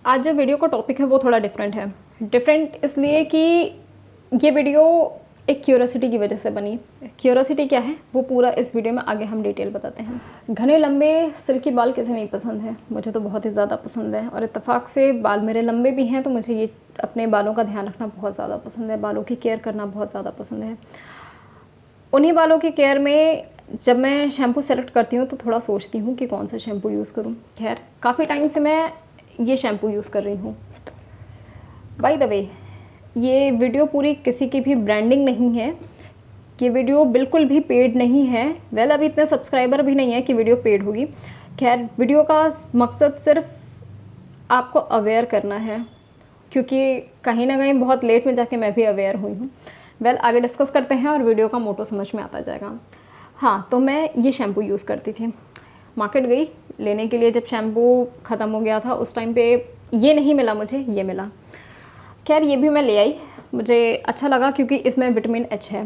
आज जो वीडियो का टॉपिक है वो थोड़ा डिफरेंट है। डिफरेंट इसलिए कि ये वीडियो एक क्यूरोसिटी की वजह से बनी। क्यूरोसिटी क्या है वो पूरा इस वीडियो में आगे हम डिटेल बताते हैं। घने लंबे सिल्की बाल किसे नहीं पसंद है, मुझे तो बहुत ही ज़्यादा पसंद है। और इत्तेफाक से बाल मेरे लंबे भी हैं, तो मुझे ये अपने बालों का ध्यान रखना बहुत ज़्यादा पसंद है, बालों की केयर करना बहुत ज़्यादा पसंद है। उन्हीं बालों की केयर में जब मैं शैम्पू सेलेक्ट करती हूँ तो थोड़ा सोचती हूँ कि कौन सा शैम्पू यूज़ करूँ। खैर, काफ़ी टाइम से मैं ये शैम्पू यूज़ कर रही हूँ। बाय द वे, ये वीडियो पूरी किसी की भी ब्रांडिंग नहीं है, ये वीडियो बिल्कुल भी पेड नहीं है। वेल, अभी इतने सब्सक्राइबर भी नहीं है कि वीडियो पेड होगी। खैर, वीडियो का मकसद सिर्फ आपको अवेयर करना है, क्योंकि कहीं ना कहीं बहुत लेट में जाके मैं भी अवेयर हुई हूँ। वेल, आगे डिस्कस करते हैं और वीडियो का मोटो समझ में आता जाएगा। हाँ, तो मैं ये शैम्पू यूज़ करती थी। मार्केट गई लेने के लिए, जब शैम्पू ख़त्म हो गया था उस टाइम पे ये नहीं मिला मुझे, ये मिला। खैर, ये भी मैं ले आई, मुझे अच्छा लगा क्योंकि इसमें विटामिन एच है।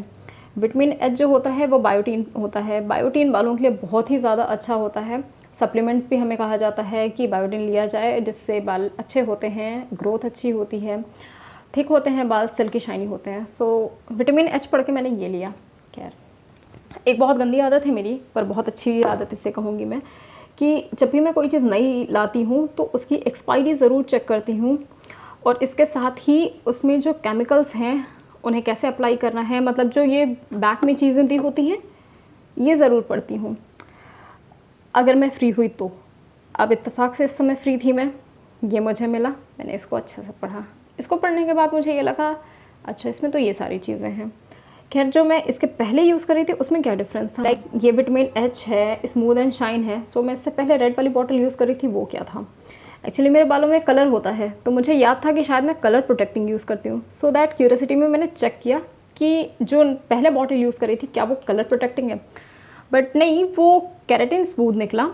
विटामिन एच जो होता है वो बायोटीन होता है। बायोटीन बालों के लिए बहुत ही ज़्यादा अच्छा होता है। सप्लीमेंट्स भी हमें कहा जाता है कि बायोटीन लिया जाए, जिससे बाल अच्छे होते हैं, ग्रोथ अच्छी होती है, थिक होते हैं बाल, सिल्की शाइनी होते हैं। सो विटामिन एच पढ़ के मैंने ये लिया। खैर, एक बहुत गंदी आदत है मेरी, पर बहुत अच्छी आदत इसे कहूँगी मैं, कि जब भी मैं कोई चीज़ नई लाती हूँ तो उसकी एक्सपायरी ज़रूर चेक करती हूँ, और इसके साथ ही उसमें जो केमिकल्स हैं उन्हें कैसे अप्लाई करना है, मतलब जो ये बैक में चीज़ें दी होती हैं ये ज़रूर पढ़ती हूँ अगर मैं फ्री हुई तो। अब इत्तेफाक से इस समय फ्री थी मैं, ये मुझे मिला, मैंने इसको अच्छे से पढ़ा। इसको पढ़ने के बाद मुझे ये लगा अच्छा, इसमें तो ये सारी चीज़ें हैं। खैर, जो मैं इसके पहले यूज़ कर रही थी उसमें क्या डिफरेंस था, लाइक ये विटामिन एच है, स्मूथ एंड शाइन है। सो मैं इससे पहले रेड वाली बॉटल यूज़ कर रही थी, वो क्या था, एक्चुअली मेरे बालों में कलर होता है, तो मुझे याद था कि शायद मैं कलर प्रोटेक्टिंग यूज़ करती हूँ। सो दैट क्यूरियोसिटी में मैंने चेक किया कि जो पहले बॉटल यूज़ कर रही थी क्या वो कलर प्रोटेक्टिंग है, बट नहीं, वो केराटिन स्मूथ निकला।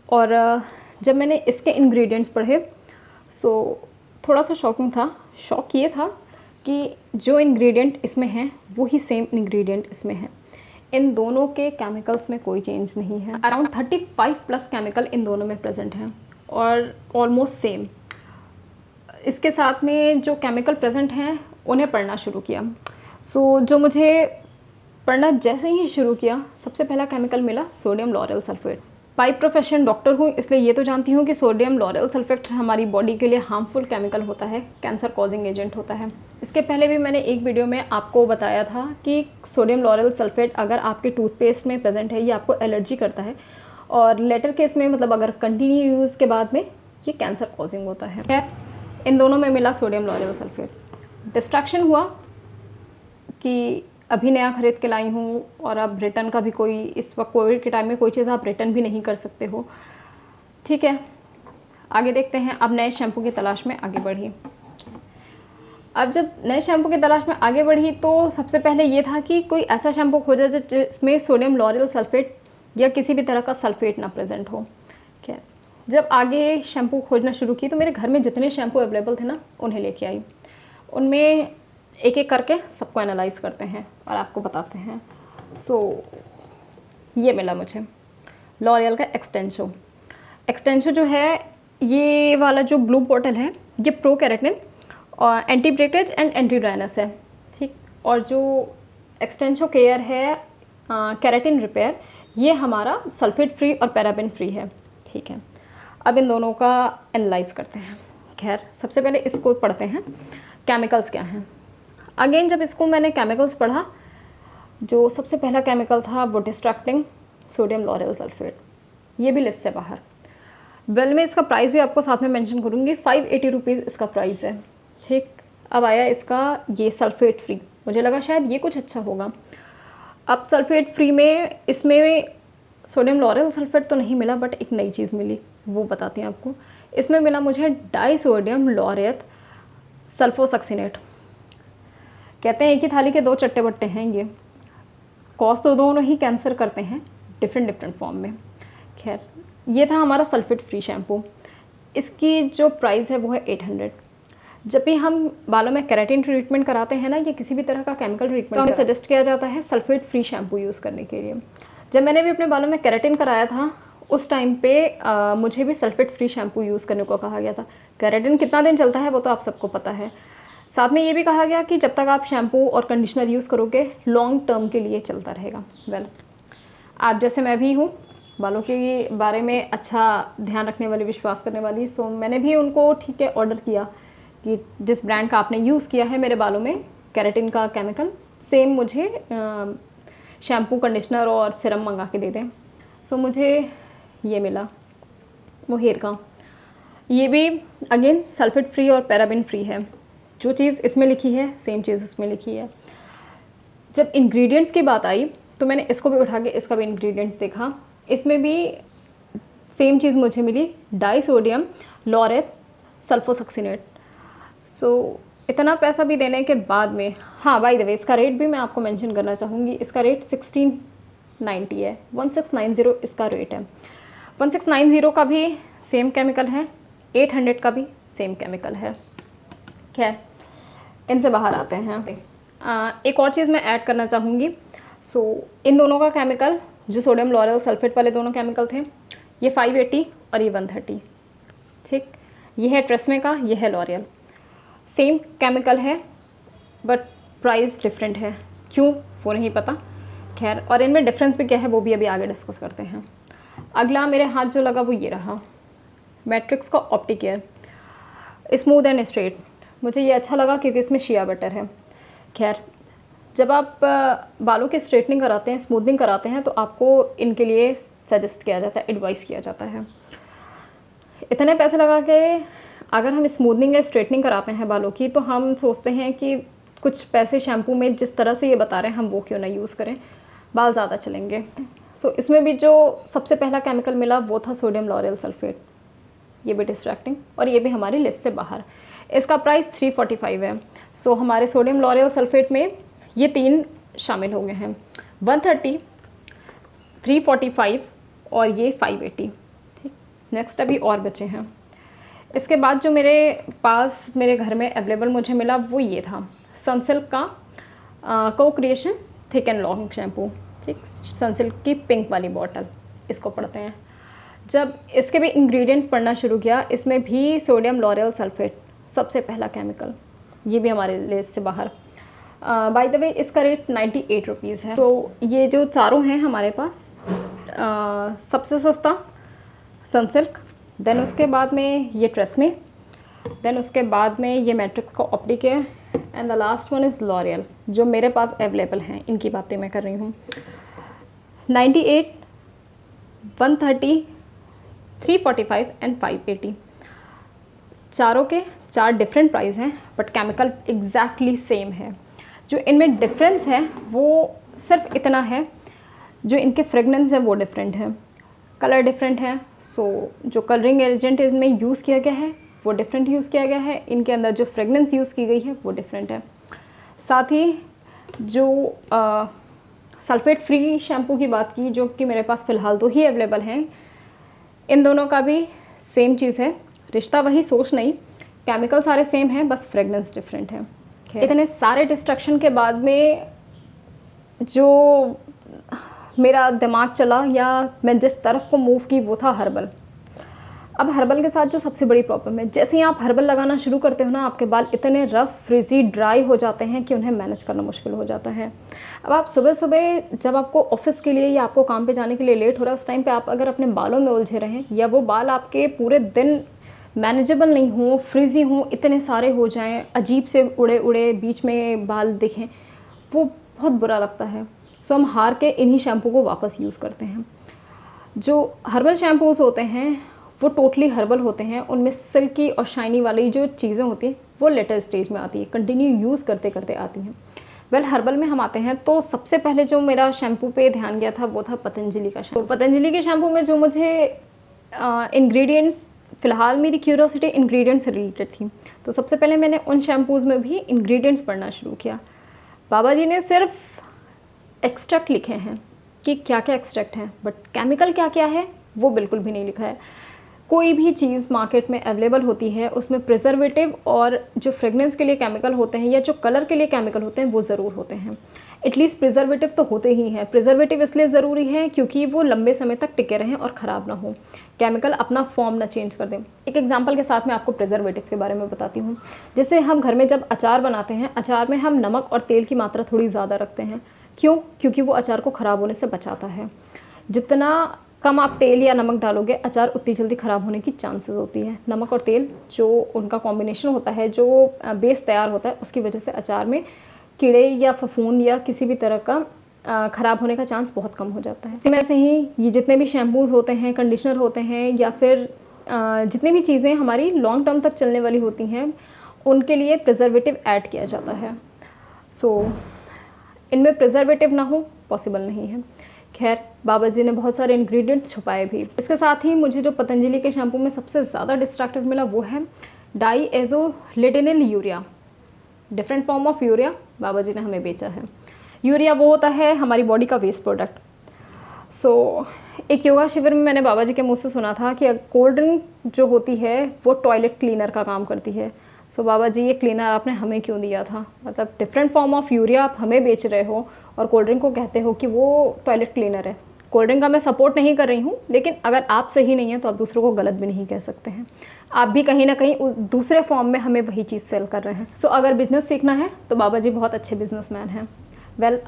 और जब मैंने इसके इंग्रेडिएंट्स पढ़े सो थोड़ा सा शॉकिंग था। शॉक ये था कि जो इंग्रेडिएंट इसमें हैं वो ही सेम इंग्रेडिएंट इसमें हैं। इन दोनों के केमिकल्स में कोई चेंज नहीं है। अराउंड 35 प्लस केमिकल इन दोनों में प्रेजेंट हैं और ऑलमोस्ट सेम। इसके साथ में जो केमिकल प्रेजेंट हैं उन्हें पढ़ना शुरू किया। सो जो मुझे पढ़ना जैसे ही शुरू किया, सबसे पहला केमिकल मिला sodium lauryl sulphate. By profession doctor हूँ, इसलिए ये तो जानती हूँ कि सोडियम लॉरेल सल्फेट हमारी बॉडी के लिए हार्मफुल केमिकल होता है, कैंसर कॉजिंग एजेंट होता है। इसके पहले भी मैंने एक वीडियो में आपको बताया था कि सोडियम लॉरेल सल्फेट अगर आपके टूथपेस्ट में प्रेजेंट है ये आपको एलर्जी करता है, और लेटर केस में मतलब अगर कंटिन्यू यूज़ के बाद में ये कैंसर कॉजिंग होता है। खैर, इन दोनों में मिला सोडियम लॉरेल सल्फेट। डिस्ट्रैक्शन हुआ कि अभी नया खरीद के लाई हूँ, और अब रिटर्न का भी कोई, इस वक्त कोविड के टाइम में कोई चीज़ आप रिटर्न भी नहीं कर सकते हो। ठीक है, आगे देखते हैं। अब नए शैम्पू की तलाश में आगे बढ़ी। अब जब नए शैम्पू की तलाश में आगे बढ़ी तो सबसे पहले ये था कि कोई ऐसा शैम्पू खोजा जिसमें सोडियम लॉरेल सल्फेट या किसी भी तरह का सल्फेट ना प्रेजेंट हो। खैर, जब आगे शैम्पू खोजना शुरू की तो मेरे घर में जितने शैम्पू अवेलेबल थे ना उन्हें लेके आई। उनमें एक एक करके सबको एनालाइज करते हैं और आपको बताते हैं। सो ये मिला मुझे लॉरियल का एक्सटेंशो। एक्सटेंशो जो है, ये वाला जो ब्लू बॉटल है, ये प्रो केराटिन और anti breakage and anti dryness है। ठीक, और जो एक्सटेंशो केयर है केराटिन रिपेयर, ये हमारा सल्फेट फ्री और पैराबेन फ्री है। ठीक है, अब इन दोनों का एनालाइज करते हैं। खैर, सबसे पहले इसको पढ़ते हैं केमिकल्स क्या हैं। अगेन जब इसको मैंने केमिकल्स पढ़ा, जो सबसे पहला केमिकल था वो डिस्ट्रैक्टिंग सोडियम लॉरेल सल्फेट, ये भी लिस्ट से बाहर। वेल, मैं इसका प्राइस भी आपको साथ में मेंशन करूँगी, 580 रुपीज़ इसका प्राइस है। ठीक, अब आया इसका ये सल्फेट फ्री, मुझे लगा शायद ये कुछ अच्छा होगा। अब सल्फेट फ्री में इसमें सोडियम लॉरेल सल्फेट तो नहीं मिला, बट एक नई चीज़ मिली, वो बताती हैं आपको। इसमें मिला मुझे डाई सोडियम लॉरेट सल्फोसक्सिनेट। कहते हैं एक ही थाली के दो चट्टे बट्टे हैं ये, कॉज तो दोनों ही कैंसर करते हैं, डिफरेंट फॉर्म में। खैर, ये था हमारा सल्फेट फ्री शैम्पू। इसकी जो प्राइस है वो है 800। जब भी हम बालों में केराटिन ट्रीटमेंट कराते हैं ना, या किसी भी तरह का केमिकल ट्रीटमेंट, तो हमें सजेस्ट किया जाता है सल्फेट फ्री शैम्पू यूज़ करने के लिए। जब मैंने भी अपने बालों में केराटिन कराया था, उस टाइम पे मुझे भी सल्फेट फ्री शैम्पू यूज़ करने को कहा गया था। केराटिन कितना दिन चलता है वो तो आप सबको पता है। साथ में ये भी कहा गया कि जब तक आप शैम्पू और कंडीशनर यूज़ करोगे लॉन्ग टर्म के लिए चलता रहेगा। वेल, आप जैसे मैं भी हूँ बालों के बारे में अच्छा ध्यान रखने वाली, विश्वास करने वाली, सो मैंने भी उनको ठीक है ऑर्डर किया कि जिस ब्रांड का आपने यूज़ किया है मेरे बालों में केराटिन का केमिकल, सेम मुझे शैम्पू, कंडीशनर और सिरम मंगा के दे दें। सो मुझे ये मिला वो हेयर का। ये भी अगेन सल्फेट फ्री और पैराबिन फ्री है। जो चीज़ इसमें लिखी है सेम चीज़ इसमें लिखी है। जब इंग्रेडिएंट्स की बात आई तो मैंने इसको भी उठा के इसका भी इंग्रेडिएंट्स देखा। इसमें भी सेम चीज़ मुझे मिली, डाई सोडियम लॉरेल सल्फोसक्सिनेट। सो इतना पैसा भी देने के बाद में, हाँ बाय द वे इसका रेट भी मैं आपको मेंशन करना चाहूँगी। इसका रेट 1690 है, 1690 इसका रेट है। 1690 का भी सेम केमिकल है, 800 का भी सेम केमिकल है। खैर, इनसे बाहर आते हैं। एक और चीज़ मैं ऐड करना चाहूँगी। सो इन दोनों का केमिकल, जो सोडियम लॉरेल सल्फेट वाले दोनों केमिकल थे, ये 580 और ये 130। ठीक, ये है ट्रेस्मे का, ये है लॉरियल। सेम केमिकल है बट प्राइस डिफरेंट है, क्यों वो नहीं पता। खैर, और इनमें डिफरेंस भी क्या है वो भी अभी आगे डिस्कस करते हैं। अगला मेरे हाथ जो लगा वो ये रहा, मैट्रिक्स का ऑप्टीकेयर, स्मूथ एंड स्ट्रेट। मुझे ये अच्छा लगा क्योंकि इसमें शिया बटर है। खैर, जब आप बालों की स्ट्रेटनिंग कराते हैं, स्मूथनिंग कराते हैं, तो आपको इनके लिए सजेस्ट किया जाता है, एडवाइस किया जाता है। इतने पैसे लगा के अगर हम स्मूथनिंग या स्ट्रेटनिंग कराते हैं बालों की, तो हम सोचते हैं कि कुछ पैसे शैम्पू में जिस तरह से ये बता रहे हैं हम वो क्यों ना यूज़ करें, बाल ज़्यादा चलेंगे। सो इसमें भी जो सबसे पहला केमिकल मिला वो था सोडियम लॉरेल सल्फेट। ये भी डिस्ट्रैक्टिंग और ये भी हमारी लिस्ट से बाहर। इसका प्राइस 345 है। सो हमारे सोडियम लॉरेल सल्फेट में ये तीन शामिल हो गए हैं, 130, 345 और ये 580। ठीक, नेक्स्ट अभी और बचे हैं। इसके बाद जो मेरे पास मेरे घर में अवेलेबल मुझे मिला वो ये था सनसिल्क का को creation thick and long shampoo. ठीक, सनसिल्क की पिंक वाली बॉटल, इसको पढ़ते हैं। जब इसके भी इंग्रेडिएंट्स पढ़ना शुरू किया, इसमें भी सोडियम लॉरेल सल्फेट सबसे पहला केमिकल, ये भी हमारे लिस्ट से बाहर। बाय द वे इसका रेट 98 रुपीज़ है। तो ये जो चारों हैं हमारे पास, सबसे सस्ता सनसिल्क, देन उसके बाद में ये ट्रेस्मे, देन उसके बाद में ये मैट्रिक्स का Opticare and the last one is L'Oréal, जो मेरे पास अवेलेबल हैं, इनकी बातें मैं कर रही हूँ। 98, 130, 345 एंड 580। चारों के चार डिफरेंट प्राइस हैं बट केमिकल एग्जैक्टली सेम है। जो इनमें डिफरेंस है वो सिर्फ इतना है, जो इनके फ्रेगनेंस है वो डिफरेंट है, कलर डिफरेंट है। सो जो कलरिंग एजेंट इनमें यूज़ किया गया है वो डिफरेंट यूज़ किया गया है, इनके अंदर जो फ्रेगनेंस यूज़ की गई है वो डिफरेंट है। साथ ही जो सल्फेट फ्री शैम्पू की बात की, जो कि मेरे पास फ़िलहाल तो ही अवेलेबल हैं, इन दोनों का भी सेम चीज़ है, रिश्ता वही सोच नहीं, केमिकल सारे सेम हैं, बस फ्रेगनेंस डिफरेंट है। इतने सारे डिस्ट्रक्शन के बाद में जो मेरा दिमाग चला या मैं जिस तरफ को मूव की वो था हर्बल। अब हर्बल के साथ जो सबसे बड़ी प्रॉब्लम है, जैसे ही आप हर्बल लगाना शुरू करते हो ना, आपके बाल इतने रफ, फ्रिजी, ड्राई हो जाते हैं कि उन्हें मैनेज करना मुश्किल हो जाता है। अब आप सुबह सुबह जब आपको ऑफिस के लिए या आपको काम पे जाने के लिए लेट हो रहा है, उस टाइम पे आप अगर अपने बालों में उलझे रहें या वो बाल आपके पूरे दिन मैनेजेबल नहीं हो, फ्रिजी हो, इतने सारे हो जाएं, अजीब से उड़े उड़े बीच में बाल दिखें, वो बहुत बुरा लगता है। सो हम हार के इन्हीं शैम्पू को वापस यूज़ करते हैं। जो हर्बल शैम्पूज़ होते हैं वो टोटली हर्बल होते हैं, उनमें सिल्की और शाइनी वाली जो चीज़ें होती हैं वो लेटर स्टेज में आती है, कंटिन्यू यूज़ करते करते आती हैं। वेल, हर्बल में हम आते हैं तो सबसे पहले जो मेरा शैम्पू पे ध्यान गया था वो था पतंजलि का शैम्पू। तो पतंजलि के शैम्पू में जो मुझे इंग्रेडिएंट्स, फ़िलहाल मेरी क्यूरियोसिटी इंग्रेडिएंट्स से रिलेटेड थी, तो सबसे पहले मैंने उन शैम्पूज़ में भी इंग्रेडिएंट्स पढ़ना शुरू किया। बाबा जी ने सिर्फ एक्सट्रैक्ट लिखे हैं कि क्या क्या एक्सट्रैक्ट हैं, बट केमिकल क्या क्या है वो बिल्कुल भी नहीं लिखा है। कोई भी चीज़ मार्केट में अवेलेबल होती है उसमें प्रिजर्वेटिव और जो फ्रेगनेंस के लिए केमिकल होते हैं या जो कलर के लिए केमिकल होते हैं वो ज़रूर होते हैं। एटलीस्ट प्रिजर्वेटिव तो होते ही हैं। प्रिजर्वेटिव इसलिए ज़रूरी है क्योंकि वो लंबे समय तक टिके रहें और ख़राब ना हो, केमिकल अपना फॉर्म ना चेंज कर दें। एक एग्जांपल के साथ मैं आपको प्रिजर्वेटिव के बारे में बताती हूँ। जैसे हम घर में जब अचार बनाते हैं, अचार में हम नमक और तेल की मात्रा थोड़ी ज़्यादा रखते हैं। क्यों? क्योंकि वो अचार को ख़राब होने से बचाता है। जितना कम आप तेल या नमक डालोगे, अचार उतनी जल्दी ख़राब होने की चांसेस होती है। नमक और तेल जो उनका कॉम्बिनेशन होता है, जो बेस तैयार होता है, उसकी वजह से अचार में कीड़े या फफूंद या किसी भी तरह का ख़राब होने का चांस बहुत कम हो जाता है। इसी में से ही ये जितने भी शैम्पूज़ होते हैं, कंडीशनर होते हैं, या फिर जितनी भी चीज़ें हमारी लॉन्ग टर्म तक चलने वाली होती हैं, उनके लिए प्रिजर्वेटिव ऐड किया जाता है। इनमें प्रिजर्वेटिव ना हो पॉसिबल नहीं है। खैर, बाबा जी ने बहुत सारे इंग्रेडिएंट्स छुपाए भी। इसके साथ ही मुझे जो पतंजलि के शैम्पू में सबसे ज़्यादा डिस्ट्रैक्टिव मिला वो है diazolidinyl urea, different form of urea Baba ji ने हमें बेचा है। यूरिया वो होता है हमारी बॉडी का वेस्ट प्रोडक्ट। एक योगा शिविर में मैंने बाबा जी के मुँह से सुना था कि कोल्ड ड्रिंक जो होती है वो टॉयलेट क्लीनर का काम करती है। बाबा जी, ये क्लीनर आपने हमें क्यों दिया था? मतलब डिफरेंट फॉर्म ऑफ यूरिया आप हमें बेच रहे हो और कोल्ड ड्रिंक को कहते हो कि वो टॉयलेट क्लीनर है। कोल्ड ड्रिंक का मैं सपोर्ट नहीं कर रही हूँ, लेकिन अगर आप सही नहीं है तो आप दूसरों को गलत भी नहीं कह सकते हैं। आप भी कहीं ना कहीं दूसरे फॉर्म में हमें वही चीज़ सेल कर रहे हैं। अगर बिजनेस सीखना है तो बाबा जी बहुत अच्छे बिजनेसमैन हैं।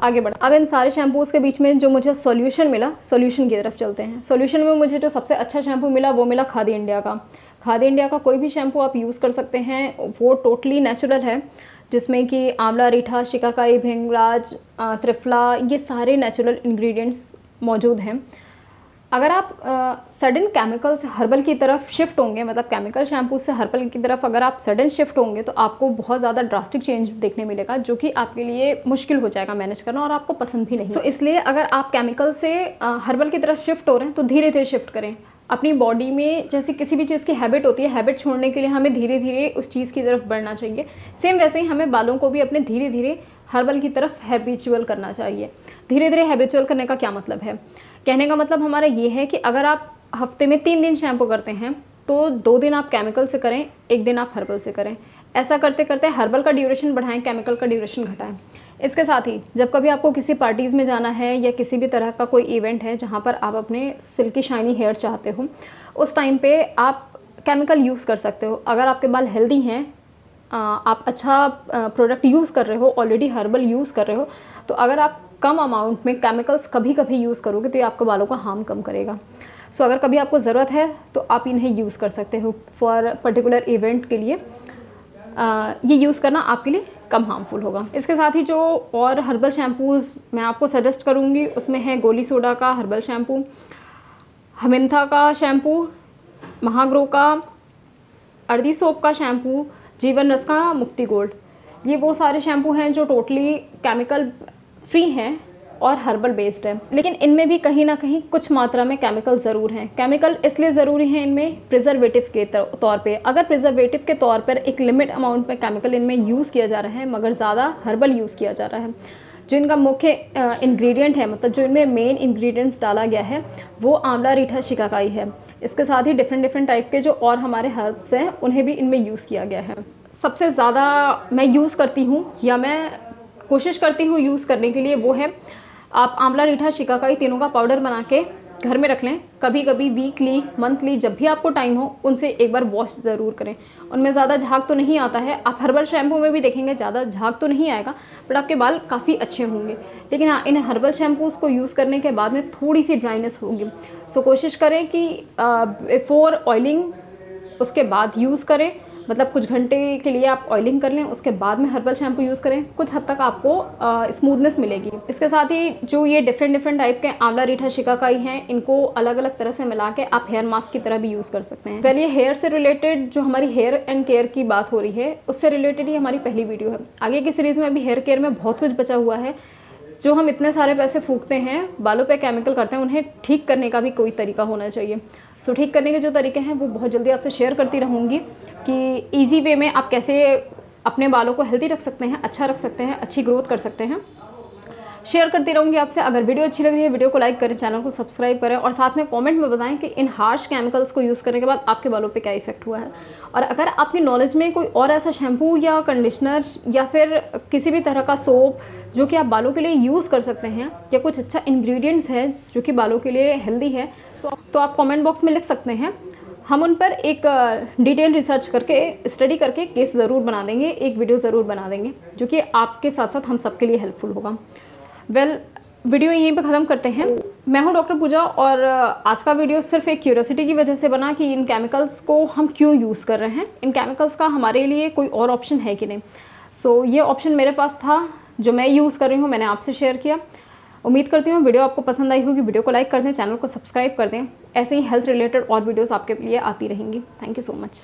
आगे बढ़। अब इन सारे शैम्पूज़ के बीच में जो मुझे सॉल्यूशन मिला, सॉल्यूशन की तरफ चलते हैं। सॉल्यूशन में मुझे जो सबसे अच्छा शैम्पू मिला वो मिला खादी इंडिया का। खादी इंडिया का कोई भी शैम्पू आप यूज़ कर सकते हैं, वो टोटली नेचुरल है, जिसमें कि आंवला, रीठा, शिकाकाई, भृंगराज, त्रिफला, ये सारे नेचुरल इंग्रेडिएंट्स मौजूद हैं। अगर आप सडन केमिकल से हर्बल की तरफ शिफ्ट होंगे, मतलब केमिकल शैम्पू से हर्बल की तरफ अगर आप सडन शिफ्ट होंगे तो आपको बहुत ज़्यादा ड्रास्टिक चेंज देखने मिलेगा, जो कि आपके लिए मुश्किल हो जाएगा मैनेज करना और आपको पसंद भी नहीं। इसलिए अगर आप केमिकल से हर्बल की तरफ शिफ्ट हो रहे हैं तो धीरे धीरे शिफ्ट करें। अपनी बॉडी में जैसे किसी भी चीज़ की हैबिट होती है, हैबिट छोड़ने के लिए हमें धीरे धीरे उस चीज़ की तरफ बढ़ना चाहिए। सेम वैसे ही हमें बालों को भी अपने धीरे धीरे हर्बल की तरफ हैबिचुअल करना चाहिए। धीरे धीरे हैबिचुअल करने का क्या मतलब है? कहने का मतलब हमारा ये है कि अगर आप हफ्ते में 3 दिन शैम्पू करते हैं तो 2 दिन आप केमिकल से करें, 1 दिन आप हर्बल से करें। ऐसा करते करते हर्बल का ड्यूरेशन बढ़ाएं, केमिकल का ड्यूरेशन घटाएं। इसके साथ ही जब कभी आपको किसी पार्टीज़ में जाना है या किसी भी तरह का कोई इवेंट है जहाँ पर आप अपने सिल्की शाइनी हेयर चाहते हो, उस टाइम पे आप केमिकल यूज़ कर सकते हो। अगर आपके बाल हेल्दी हैं, आप अच्छा प्रोडक्ट यूज़ कर रहे हो, ऑलरेडी हर्बल यूज़ कर रहे हो, तो अगर आप कम अमाउंट में केमिकल्स कभी कभी यूज़ करोगे तो ये आपके बालों का हार्म कम करेगा। अगर कभी आपको ज़रूरत है तो आप इन्हें यूज़ कर सकते हो फॉर पर्टिकुलर इवेंट के लिए। ये यूज़ करना आपके लिए कम हार्मफुल होगा। इसके साथ ही जो और हर्बल शैम्पूज़ मैं आपको सजेस्ट करूँगी उसमें है गोली सोडा का हर्बल शैम्पू, हमिंथा का शैम्पू, महाग्रो का, अर्दी सोप का शैम्पू, जीवन रस का मुक्ति गोल्ड। ये वो सारे शैम्पू हैं जो टोटली केमिकल फ्री हैं और हर्बल बेस्ड है, लेकिन इनमें भी कहीं ना कहीं कुछ मात्रा में केमिकल ज़रूर हैं। केमिकल इसलिए ज़रूरी हैं इनमें प्रिजर्वेटिव के तौर पे। अगर प्रिजर्वेटिव के तौर पर एक लिमिट अमाउंट में केमिकल इनमें यूज़ किया जा रहा है, मगर ज़्यादा हर्बल यूज़ किया जा रहा है। जो इनका मुख्य इंग्रेडिएंट है, मतलब जो इनमें मेन इंग्रेडिएंट्स डाला गया है, वो आंवला, रीठा, शिकाकाई है। इसके साथ ही डिफरेंट टाइप के जो और हमारे हर्ब्स हैं उन्हें भी इनमें यूज़ किया गया है। सबसे ज़्यादा मैं यूज़ करती हूँ या मैं कोशिश करती हूँ यूज़ करने के लिए, वो है आप आंवला, रीठा, शिकाकाई तीनों का पाउडर बना के घर में रख लें। कभी कभी वीकली, मंथली, जब भी आपको टाइम हो उनसे एक बार वॉश ज़रूर करें। उनमें ज़्यादा झाग तो नहीं आता है, आप हर्बल शैम्पू में भी देखेंगे ज़्यादा झाग तो नहीं आएगा, बट आपके बाल काफ़ी अच्छे होंगे। लेकिन हाँ, इन हर्बल शैम्पूज़ को यूज़ करने के बाद में थोड़ी सी ड्राइनेस होगी। कोशिश करें कि बिफोर ऑयलिंग उसके बाद यूज़ करें, मतलब कुछ घंटे के लिए आप ऑयलिंग कर लें, उसके बाद में हर्बल शैम्पू यूज़ करें, कुछ हद तक आपको स्मूथनेस मिलेगी। इसके साथ ही जो ये डिफरेंट टाइप के आंवला, रीठा, शिकाकाई हैं, इनको अलग अलग तरह से मिला के आप हेयर मास्क की तरह भी यूज़ कर सकते हैं। पहले हेयर से रिलेटेड जो हमारी हेयर एंड केयर की बात हो रही है, उससे रिलेटेड ही हमारी पहली वीडियो है। आगे की सीरीज़ में अभी हेयर केयर में बहुत कुछ बचा हुआ है। जो हम इतने सारे पैसे फूकते हैं, बालों पे केमिकल करते हैं, उन्हें ठीक करने का भी कोई तरीका होना चाहिए। ठीक करने के जो तरीके हैं वो बहुत जल्दी आपसे शेयर करती रहूँगी कि इजी वे में आप कैसे अपने बालों को हेल्दी रख सकते हैं, अच्छा रख सकते हैं, अच्छी ग्रोथ कर सकते हैं। शेयर करती रहूँगी आपसे। अगर वीडियो अच्छी लग रही है वीडियो को लाइक करें, चैनल को सब्सक्राइब करें और साथ में कमेंट में बताएं कि इन हार्श केमिकल्स को यूज़ करने के बाद आपके बालों पे क्या इफेक्ट हुआ है। और अगर आपकी नॉलेज में कोई और ऐसा शैम्पू या कंडीशनर या फिर किसी भी तरह का सोप जो कि आप बालों के लिए यूज़ कर सकते हैं या कुछ अच्छा इंग्रेडिएंट्स है जो कि बालों के लिए हेल्दी है तो आप कमेंट बॉक्स में लिख सकते हैं। हम उन पर एक डिटेल रिसर्च करके स्टडी करके केस ज़रूर बना देंगे, एक वीडियो ज़रूर बना देंगे जो कि आपके साथ साथ हम सबके लिए हेल्पफुल होगा। वीडियो यहीं पे ख़त्म करते हैं। मैं हूँ डॉक्टर पूजा और आज का वीडियो सिर्फ एक क्यूरियोसिटी की वजह से बना कि इन केमिकल्स को हम क्यों यूज़ कर रहे हैं, इन केमिकल्स का हमारे लिए कोई और ऑप्शन है कि नहीं। सो ये ऑप्शन मेरे पास था जो मैं यूज़ कर रही हूँ, मैंने आपसे शेयर किया। उम्मीद करती हूँ वीडियो आपको पसंद आई होगी। वीडियो को लाइक कर दें, चैनल को सब्सक्राइब कर दें। ऐसे ही हेल्थ रिलेटेड और वीडियोस आपके लिए आती रहेंगी। Thank you so much.